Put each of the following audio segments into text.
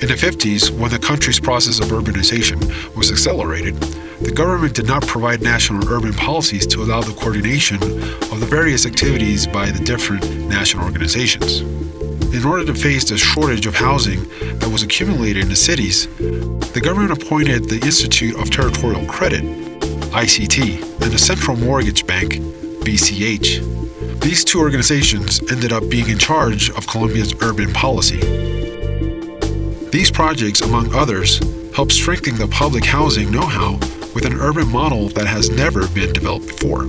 In the 50s, when the country's process of urbanization was accelerated, the government did not provide national urban policies to allow the coordination of the various activities by the different national organizations. In order to face the shortage of housing that was accumulated in the cities, the government appointed the Institute of Territorial Credit, ICT, and the Central Mortgage Bank, BCH. These two organizations ended up being in charge of Colombia's urban policy. These projects, among others, help strengthen the public housing know-how with an urban model that has never been developed before.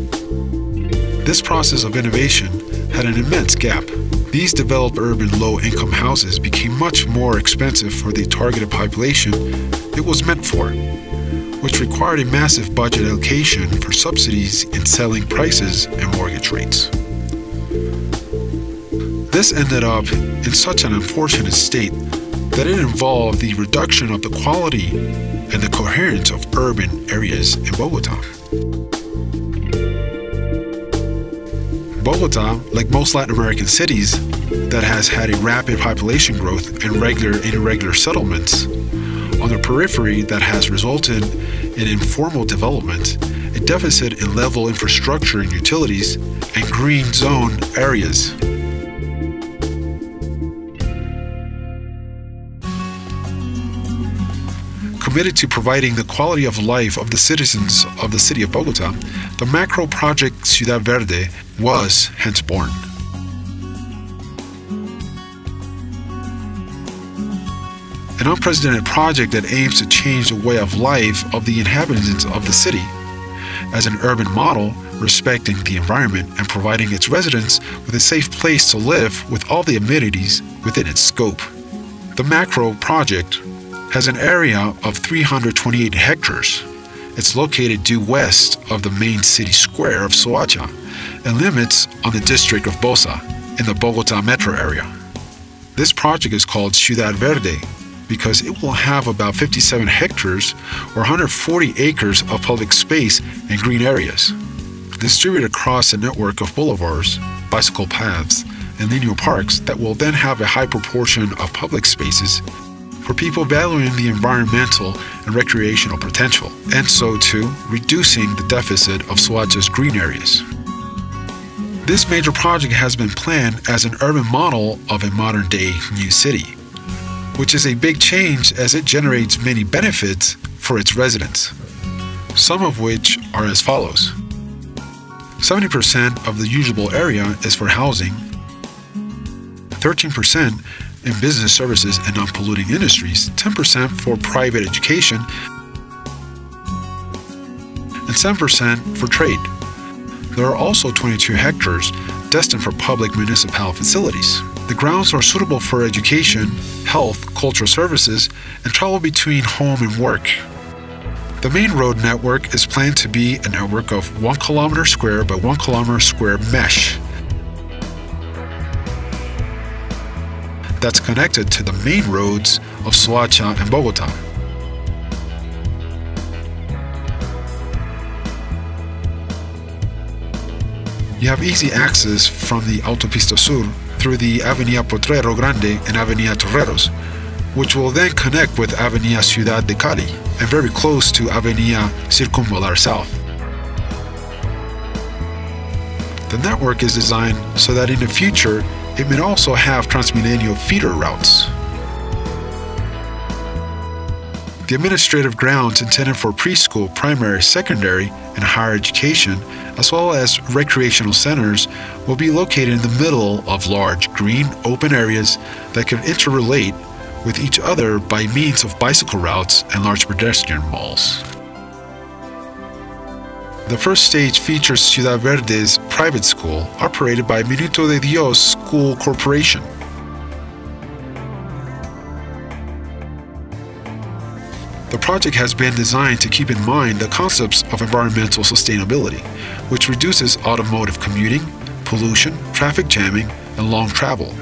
This process of innovation had an immense gap. These developed urban low-income houses became much more expensive for the targeted population it was meant for, which required a massive budget allocation for subsidies in selling prices and mortgage rates. This ended up in such an unfortunate state that it involved the reduction of the quality and the coherence of urban areas in Bogota. Bogota, like most Latin American cities that has had a rapid population growth and regular and irregular settlements, on the periphery that has resulted in informal development, a deficit in level infrastructure and utilities, and green zone areas. Committed to providing the quality of life of the citizens of the city of Bogota, the macro project Ciudad Verde was hence born. An unprecedented project that aims to change the way of life of the inhabitants of the city as an urban model respecting the environment and providing its residents with a safe place to live with all the amenities within its scope. The macro project has an area of 328 hectares. It's located due west of the main city square of Soacha and limits on the district of Bosa in the Bogota metro area. This project is called Ciudad Verde because it will have about 57 hectares or 140 acres of public space and green areas, distributed across a network of boulevards, bicycle paths, and linear parks that will then have a high proportion of public spaces for people valuing the environmental and recreational potential, and so too reducing the deficit of Soacha's green areas. This major project has been planned as an urban model of a modern-day new city, which is a big change as it generates many benefits for its residents, some of which are as follows. 70% of the usable area is for housing, 13% in business services and non-polluting industries, 10% for private education, and 7% for trade. There are also 22 hectares destined for public municipal facilities. The grounds are suitable for education, health, cultural services, and travel between home and work. The main road network is planned to be a network of 1 kilometer square by 1 kilometer square mesh that's connected to the main roads of Soacha and Bogota. You have easy access from the Autopista Sur through the Avenida Potrero Grande and Avenida Torreros, which will then connect with Avenida Ciudad de Cali and very close to Avenida Circunvalar South. The network is designed so that in the future it may also have transmillennial feeder routes. The administrative grounds intended for preschool, primary, secondary, and higher education, as well as recreational centers, will be located in the middle of large, green, open areas that can interrelate with each other by means of bicycle routes and large pedestrian malls. The first stage features Ciudad Verde's private school, operated by Minuto de Dios School Corporation. The project has been designed to keep in mind the concepts of environmental sustainability, which reduces automotive commuting, pollution, traffic jamming, and long travel.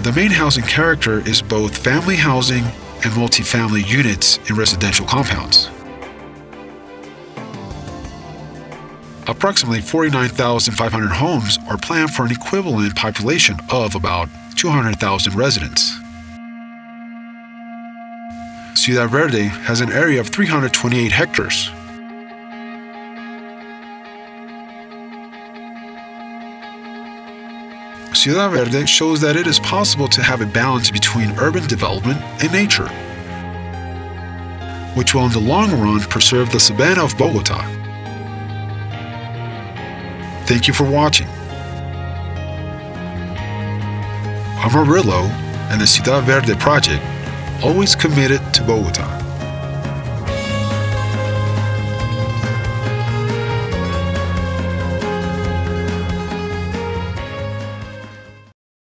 The main housing character is both family housing and multifamily units in residential compounds. Approximately 49,500 homes are planned for an equivalent population of about 200,000 residents. Ciudad Verde has an area of 328 hectares. Ciudad Verde shows that it is possible to have a balance between urban development and nature, which will in the long run preserve the savanna of Bogota. Thank you for watching. Amarillo and the Ciudad Verde project, always committed to Bogota.